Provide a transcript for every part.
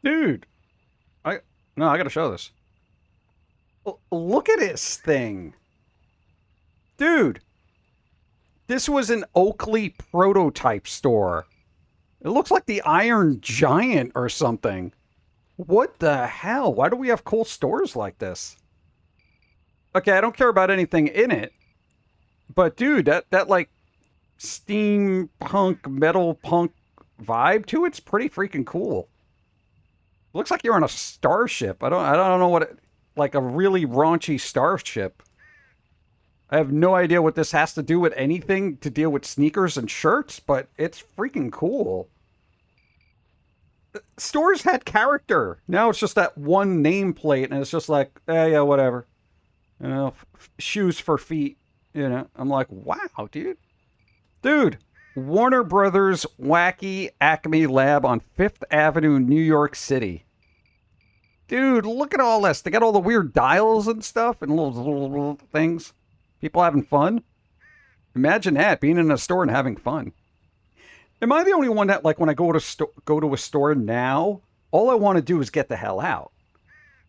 Dude, I no, I gotta show this. Look at this thing. Dude, this was an Oakley prototype store. It looks like the Iron Giant or something. What the hell? Why do we have cool stores like this? Okay, I don't care about anything in it. But dude, that like steampunk, metal punk vibe to it's pretty freaking cool. Looks like you're on a starship. I don't know what like a really raunchy starship. I have no idea what this has to do with anything to deal with sneakers and shirts, but it's freaking cool. Stores had character. Now it's just that one nameplate, and it's just like, yeah, whatever. You know, shoes for feet. You know, I'm like, wow, dude. Warner Brothers Wacky Acme Lab on Fifth Avenue, New York City. Dude, look at all this. They got all the weird dials and stuff and little things. People having fun. Imagine that, being in a store and having fun. Am I the only one that, like, when I go to a store now, all I want to do is get the hell out?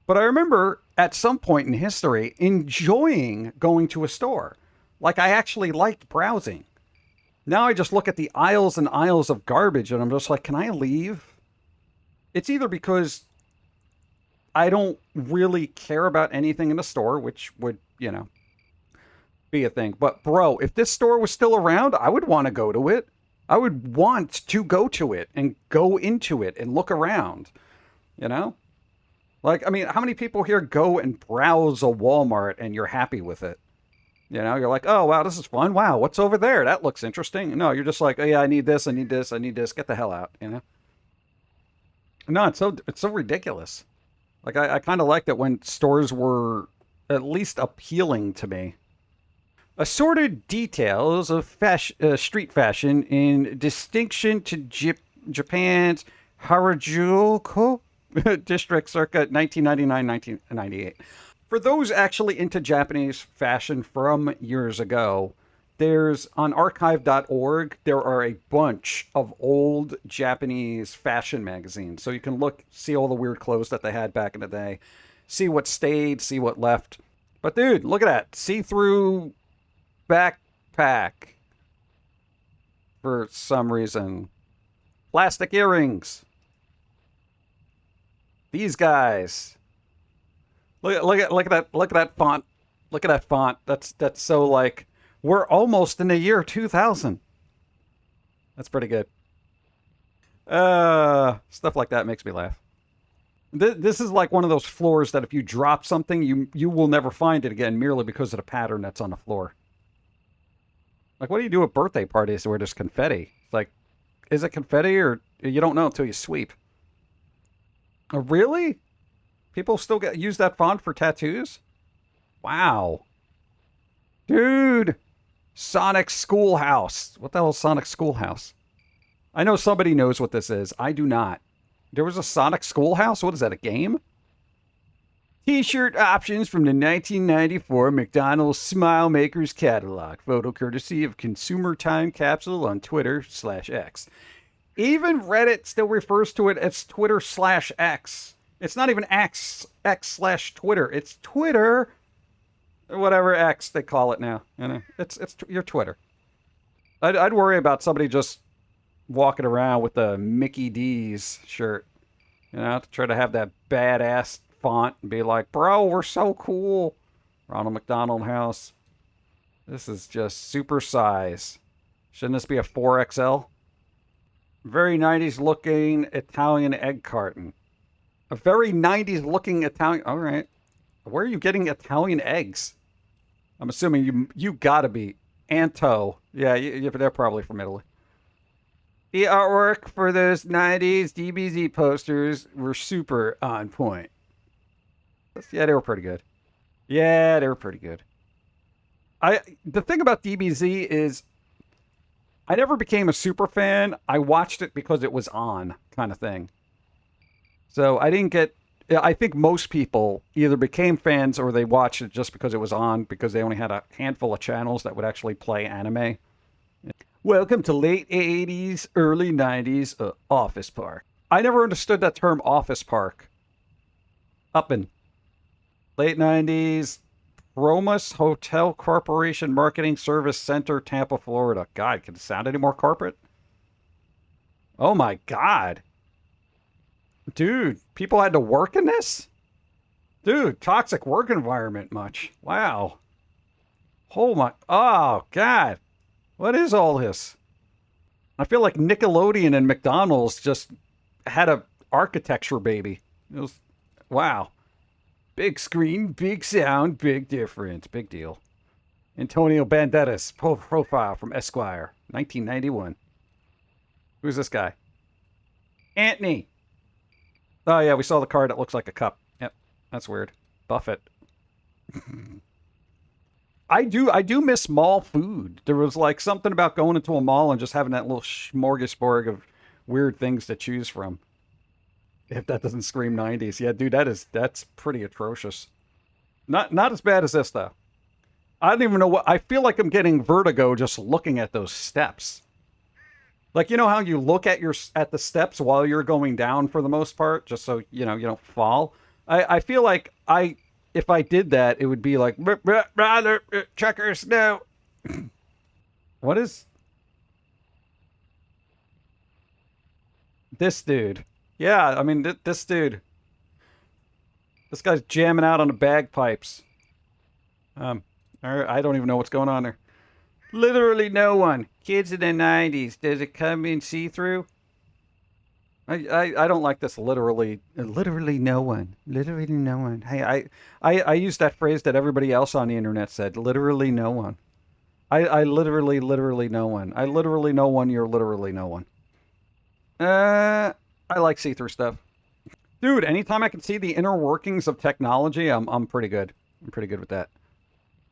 But I remember at some point in history enjoying going to a store. Like, I actually liked browsing. Now I just look at the aisles and aisles of garbage and I'm just like, can I leave? It's either because I don't really care about anything in the store, which would, be a thing. But bro, if this store was still around, I would want to go to it. I would want to go to it and go into it and look around, Like, I mean, how many people here go and browse a Walmart and you're happy with it? You're like, oh, wow, this is fun. Wow, what's over there? That looks interesting. No, you're just like, oh, yeah, I need this, I need this, I need this. Get the hell out, No, it's so ridiculous. Like, I kind of liked it when stores were at least appealing to me. Assorted details of street fashion in distinction to Japan's Harajuku district circa 1999-1998. For those actually into Japanese fashion from years ago, there's on archive.org, there are a bunch of old Japanese fashion magazines. So you can see all the weird clothes that they had back in the day, see what stayed, see what left. But dude, look at that. See-through backpack for some reason. Plastic earrings. These guys. Look at that font. Look at that font. That's so like we're almost in the year 2000. That's pretty good. Stuff like that makes me laugh. This is like one of those floors that if you drop something, you will never find it again merely because of the pattern that's on the floor. Like, what do you do at birthday parties where there's confetti? It's like, is it confetti or you don't know until you sweep? Oh, really? People still use that font for tattoos? Wow. Dude. Sonic Schoolhouse. What the hell is Sonic Schoolhouse? I know somebody knows what this is. I do not. There was a Sonic Schoolhouse? What is that, a game? T-shirt options from the 1994 McDonald's Smile Makers catalog. Photo courtesy of Consumer Time Capsule on Twitter/X. Even Reddit still refers to it as Twitter/X. It's not even X/Twitter. It's Twitter, whatever X they call it now. It's your Twitter. I'd worry about somebody just walking around with a Mickey D's shirt, to try to have that badass font and be like, bro, we're so cool. Ronald McDonald House. This is just super size. Shouldn't this be a 4XL? Very 90s looking Italian egg carton. A very 90s looking Italian. All right. Where are you getting Italian eggs? I'm assuming you gotta be Anto. Yeah, they're probably from Italy. The artwork for those 90s DBZ posters were super on point. Yeah, they were pretty good. The thing about DBZ is I never became a super fan. I watched it because it was on, kind of thing. So I think most people either became fans or they watched it just because it was on, because they only had a handful of channels that would actually play anime. Welcome to late 80s, early 90s Office Park. I never understood that term office park. Uppin. Late 90s. Romas Hotel Corporation Marketing Service Center, Tampa, Florida. God, can it sound any more corporate? Oh my God. Dude, people had to work in this? Dude, toxic work environment much. Wow. Oh my, oh God. What is all this? I feel like Nickelodeon and McDonald's just had a architecture baby. It was, wow. Big screen, big sound, big difference. Big deal. Antonio Banderas, profile from Esquire, 1991. Who's this guy? Anthony. Oh yeah, we saw the card that looks like a cup. Yep, that's weird. Buffett. I do miss mall food. There was like something about going into a mall and just having that little smorgasbord of weird things to choose from. If that doesn't scream 90s. Yeah, dude, that's pretty atrocious. Not as bad as this though. I don't even know what I feel like I'm getting vertigo just looking at those steps. Like, you know how you look at the steps while you're going down for the most part, just so you know you don't fall. I feel like if I did that, it would be like rather checkers no. What is this dude? Yeah, I mean this dude. This guy's jamming out on the bagpipes. I don't even know what's going on there. Literally no one. Kids in the 90s. Does it come in see-through? I don't like this literally no one. Literally no one. Hey, I use that phrase that everybody else on the internet said. Literally no one. I literally no one. I literally no one, you're literally no one. I like see-through stuff. Dude, anytime I can see the inner workings of technology, I'm pretty good. I'm pretty good with that.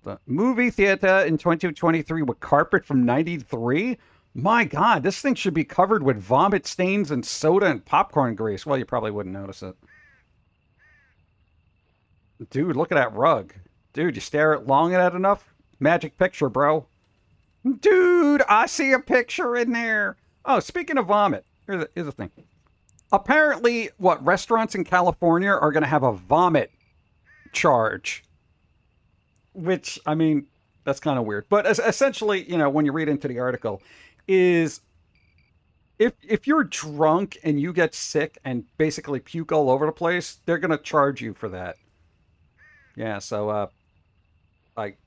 The movie theater in 2023 with carpet from 93? My God, this thing should be covered with vomit stains and soda and popcorn grease. Well, you probably wouldn't notice it. Dude, look at that rug. Dude, you stare at long at it enough? Magic picture, bro. Dude, I see a picture in there. Oh, speaking of vomit, here's the thing. Apparently, restaurants in California are going to have a vomit charge. Which, I mean, that's kind of weird. But essentially, when you read into the article, is if you're drunk and you get sick and basically puke all over the place, they're going to charge you for that. Yeah, so,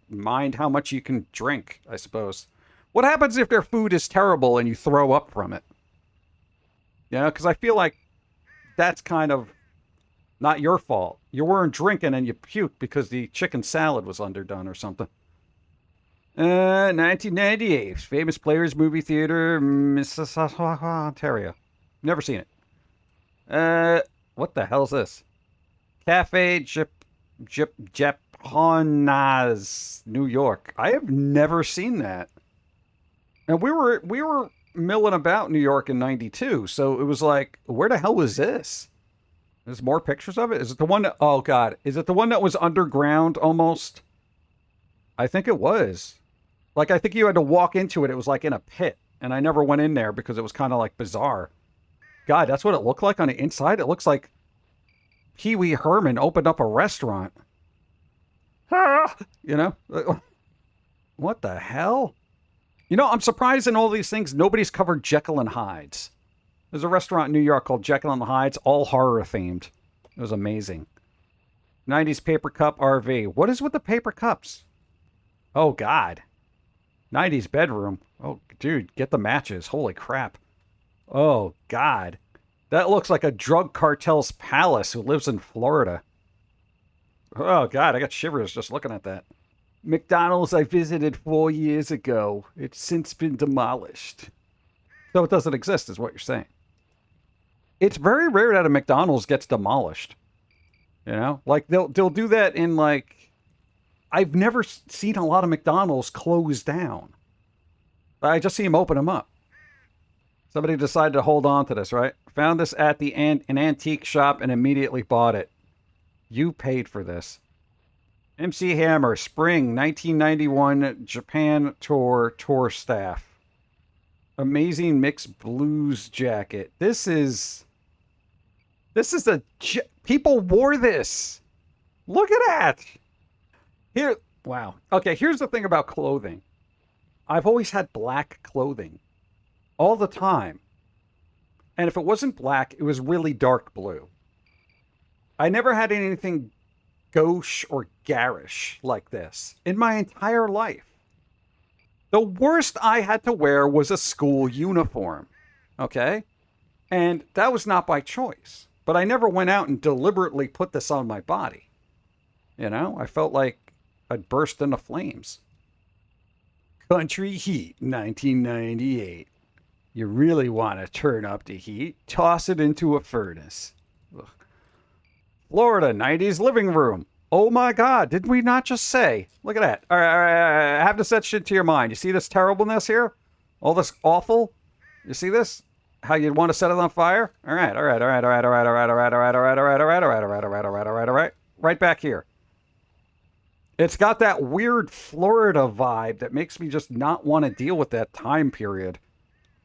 mind how much you can drink, I suppose. What happens if their food is terrible and you throw up from it? Because I feel like that's kind of not your fault. You weren't drinking and you puked because the chicken salad was underdone or something. 1998. Famous Players Movie Theater, Mississauga, Ontario. Never seen it. What the hell's this? Cafe Japonas, New York. I have never seen that. And we were milling about New York in 92, so it was like, where the hell was this? There's more pictures of it? Is it the one that... Oh, God. Is it the one that was underground, almost? I think it was. Like, I think you had to walk into it. It was, like, in a pit. And I never went in there because it was kind of, like, bizarre. God, that's what it looked like on the inside? It looks like Pee Wee Herman opened up a restaurant. What the hell? I'm surprised in all these things, nobody's covered Jekyll and Hyde's. There's a restaurant in New York called Jekyll and Hyde's, all horror themed. It was amazing. 90s paper cup RV. What is with the paper cups? Oh, God. 90s bedroom. Oh, dude, get the matches. Holy crap. Oh, God. That looks like a drug cartel's palace who lives in Florida. Oh, God, I got shivers just looking at that. McDonald's I visited 4 years ago. It's since been demolished. So it doesn't exist, is what you're saying. It's very rare that a McDonald's gets demolished. Like they'll do that in like... I've never seen a lot of McDonald's close down. I just see them open them up. Somebody decided to hold on to this, right? Found this at an antique shop and immediately bought it. You paid for this. MC Hammer, Spring 1991 Japan tour staff. Amazing mixed blues jacket. This is This is people wore this. Look at that. Here, wow. Okay, here's the thing about clothing. I've always had black clothing all the time. And if it wasn't black, it was really dark blue. I never had anything gauche or garish like this in my entire life. The worst I had to wear was a school uniform. Okay? And that was not by choice. But I never went out and deliberately put this on my body. You know, I felt like I'd burst into flames. Country Heat, 1998. You really want to turn up the heat? Toss it into a furnace. Ugh. Florida, 90s living room. Oh my God, did we not just say? Look at that. All right, I have to set shit to your mind. You see this terribleness here? All this awful? You see this? How you'd want to set it on fire? All right. Right back here. It's got that weird Florida vibe that makes me just not want to deal with that time period.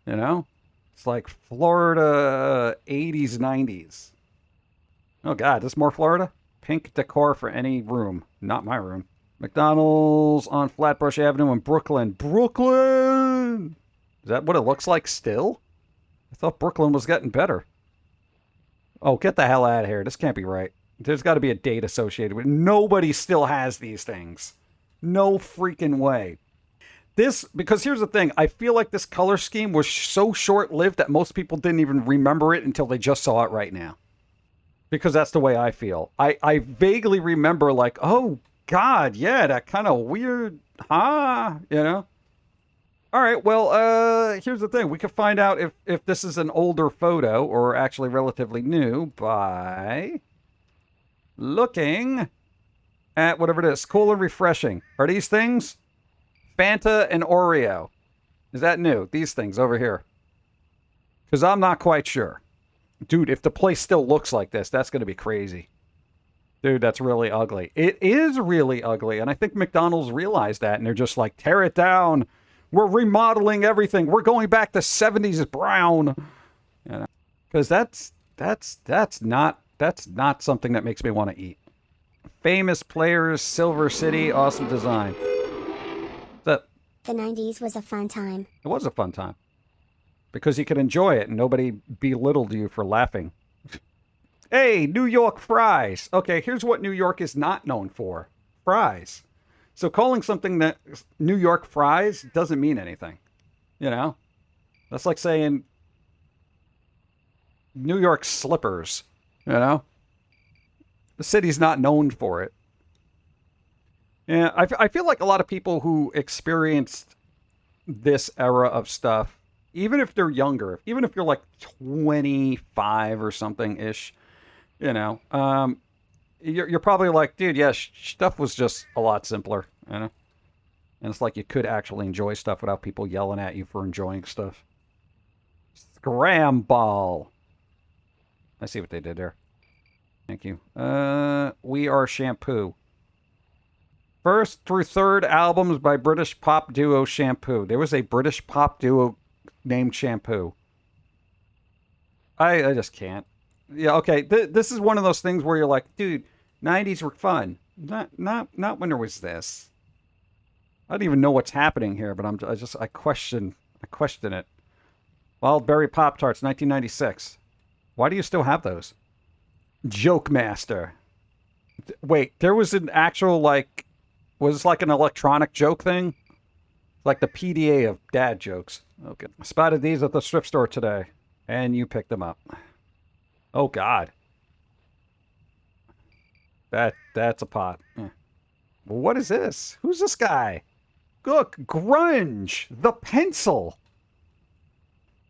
You know? It's like Florida 80s, 90s. Oh, God, this more Florida? Pink decor for any room. Not my room. McDonald's on Flatbush Avenue in Brooklyn. Brooklyn! Is that what it looks like still? I thought Brooklyn was getting better. Oh, get the hell out of here. This can't be right. There's got to be a date associated with it. Nobody still has these things. No freaking way. Because here's the thing. I feel like this color scheme was so short-lived that most people didn't even remember it until they just saw it right now. Because that's the way I feel. I vaguely remember like, oh, God, yeah, that kind of weird, you know? All right, well, here's the thing. We can find out if this is an older photo or actually relatively new by looking at whatever it is. Cool and refreshing. Are these things? Fanta and Oreo. Is that new? These things over here. Because I'm not quite sure. Dude, if the place still looks like this, that's going to be crazy. Dude, that's really ugly. It is really ugly, and I think McDonald's realized that, and they're just like, tear it down. We're remodeling everything. We're going back to 70s brown. You know? Because that's not something that makes me want to eat. Famous players, Silver City, awesome design. The 90s was a fun time. It was a fun time. Because you could enjoy it and nobody belittled you for laughing. Hey, New York fries. Okay, here's what New York is not known for. Fries. So calling something that New York fries doesn't mean anything. You know? That's like saying New York slippers. You know? The city's not known for it. Yeah, I feel like a lot of people who experienced this era of stuff, even if they're younger, even if you're like 25 or something-ish, you know, you're probably like, dude, yeah, stuff was just a lot simpler, you know? And it's like you could actually enjoy stuff without people yelling at you for enjoying stuff. Scramball. I see what they did there. Thank you. We Are Shampoo. First through third albums by British pop duo Shampoo. There was a British pop duo named Shampoo. I just can't. Yeah, okay. This is one of those things where you're like, dude, 90s were fun. Not when there was this. I don't even know what's happening here, but I question it. Wild Berry Pop Tarts, 1996. Why do you still have those? Joke Master. Wait, there was an actual was this like an electronic joke thing? Like the PDA of dad jokes. Okay. I spotted these at the thrift store today, and you picked them up. Oh, God. That's a pot. Well, what is this? Who's this guy? Look, Grunge, the pencil.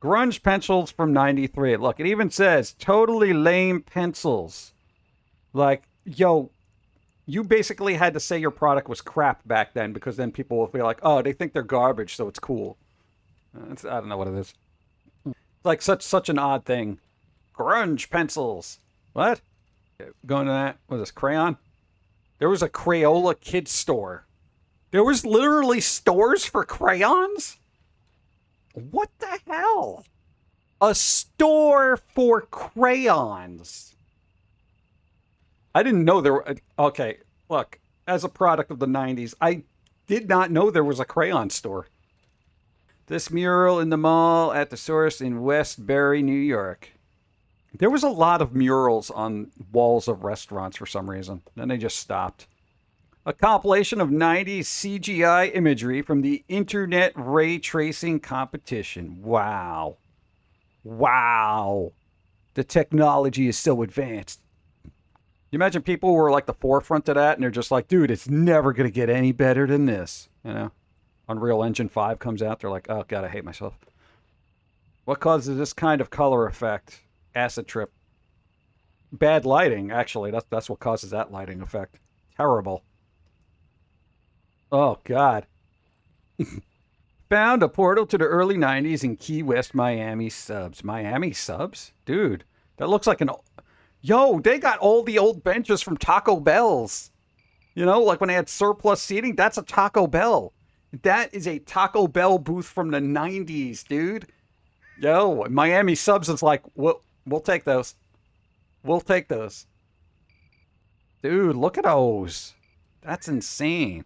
Grunge pencils from 93. Look, it even says, totally lame pencils. Like, yo, you basically had to say your product was crap back then because then people will be like, oh, they think they're garbage, so it's cool. I don't know what it is. It's like such an odd thing. Grunge pencils. What? Going to that, what is this, crayon? There was a Crayola kids store. There was literally stores for crayons? What the hell? A store for crayons. I didn't know there were... Okay, look. As a product of the 90s, I did not know there was a crayon store. This mural in the mall at the Source in Westbury, New York. There was a lot of murals on walls of restaurants for some reason. Then they just stopped. A compilation of 90s CGI imagery from the Internet Ray Tracing Competition. Wow. Wow. The technology is so advanced. You imagine people were like the forefront of that and they're just like, dude, it's never going to get any better than this. You know? Unreal Engine 5 comes out. They're like, oh, God, I hate myself. What causes this kind of color effect? Acid trip. Bad lighting, actually. That's what causes that lighting effect. Terrible. Oh, God. Found a portal to the early 90s in Key West, Miami subs. Miami subs? Dude, that looks like an... Yo, they got all the old benches from Taco Bell's. You know, like when they had surplus seating, that's a Taco Bell. That is a Taco Bell booth from the 90s, dude. Yo, Miami subs is like, we'll take those. We'll take those. Dude, look at those. That's insane.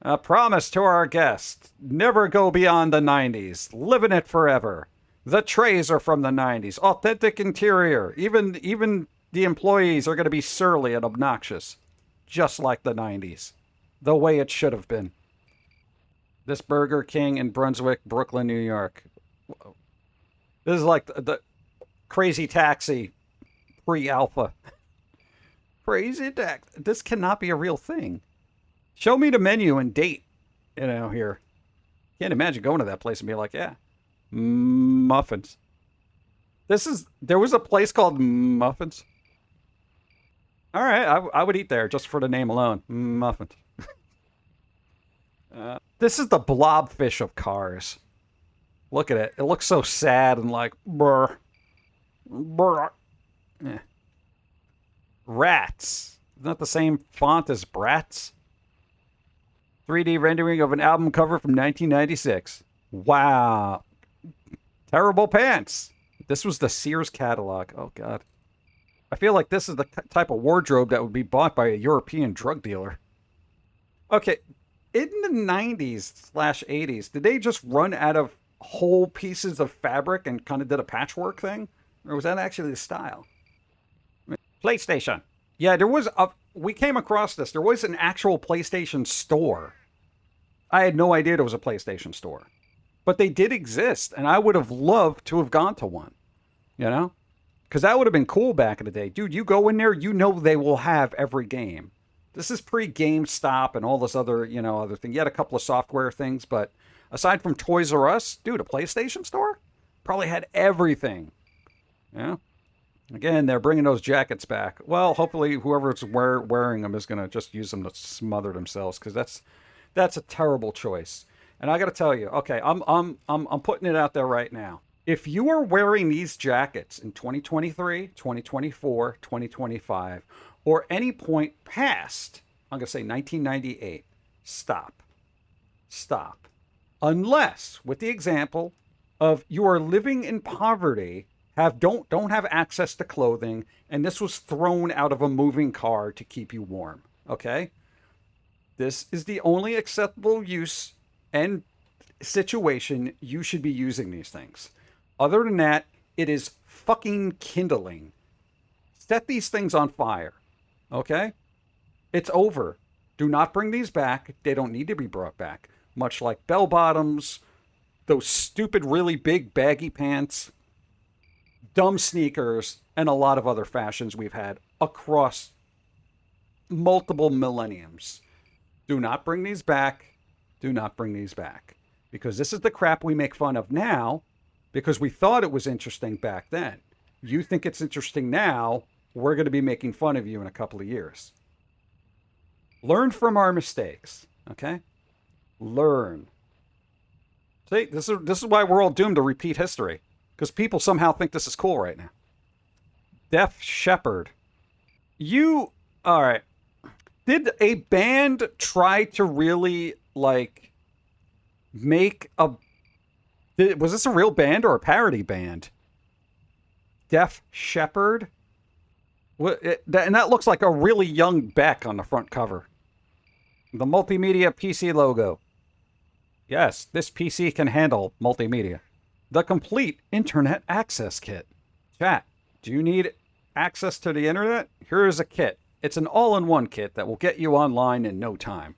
A promise to our guests. Never go beyond the 90s. Live in it forever. The trays are from the 90s. Authentic interior. Even the employees are going to be surly and obnoxious. Just like the 90s. The way it should have been. This Burger King in Brunswick, Brooklyn, New York. This is like the Crazy Taxi pre-alpha. Crazy Taxi. This cannot be a real thing. Show me the menu and date, you know, here. Can't imagine going to that place and be like, yeah, muffins. There was a place called Muffins. All right, I would eat there just for the name alone. Muffins. This is the blobfish of cars. Look at it. It looks so sad and like, brr. Brr. Yeah. Rats. Isn't that the same font as Bratz? 3D rendering of an album cover from 1996. Wow. Terrible pants. This was the Sears catalog. Oh, God. I feel like this is the type of wardrobe that would be bought by a European drug dealer. Okay. In the 90s/80s, did they just run out of whole pieces of fabric and kind of did a patchwork thing? Or was that actually the style? PlayStation. Yeah, we came across this. There was an actual PlayStation store. I had no idea there was a PlayStation store. But they did exist, and I would have loved to have gone to one. You know? Because that would have been cool back in the day. Dude, you go in there, you know they will have every game. This is pre-GameStop and all this other, other thing. You had a couple of software things, but aside from Toys R Us, dude, a PlayStation store probably had everything. Yeah. Again, they're bringing those jackets back. Well, hopefully whoever's wearing them is going to just use them to smother themselves, because that's a terrible choice. And I got to tell you, okay, I'm putting it out there right now. If you are wearing these jackets in 2023, 2024, 2025, or any point past, I'm going to say 1998, stop. Stop. Unless, with the example of you are living in poverty, don't have access to clothing, and this was thrown out of a moving car to keep you warm. Okay? This is the only acceptable use and situation you should be using these things. Other than that, it is fucking kindling. Set these things on fire. Okay? It's over. Do not bring these back. They don't need to be brought back. Much like bell bottoms, those stupid, really big baggy pants, dumb sneakers, and a lot of other fashions we've had across multiple millenniums. Do not bring these back. Do not bring these back. Because this is the crap we make fun of now because we thought it was interesting back then. You think it's interesting now, we're going to be making fun of you in a couple of years. Learn from our mistakes, okay? Learn. See, this is why we're all doomed to repeat history. Because people somehow think this is cool right now. Def Shepherd. All right. Did a band try to really, make was this a real band or a parody band? Deaf Shepherd. And that looks like a really young Beck on the front cover. The multimedia PC logo. Yes, this PC can handle multimedia. The complete internet access kit. Chat, do you need access to the internet? Here is a kit. It's an all-in-one kit that will get you online in no time.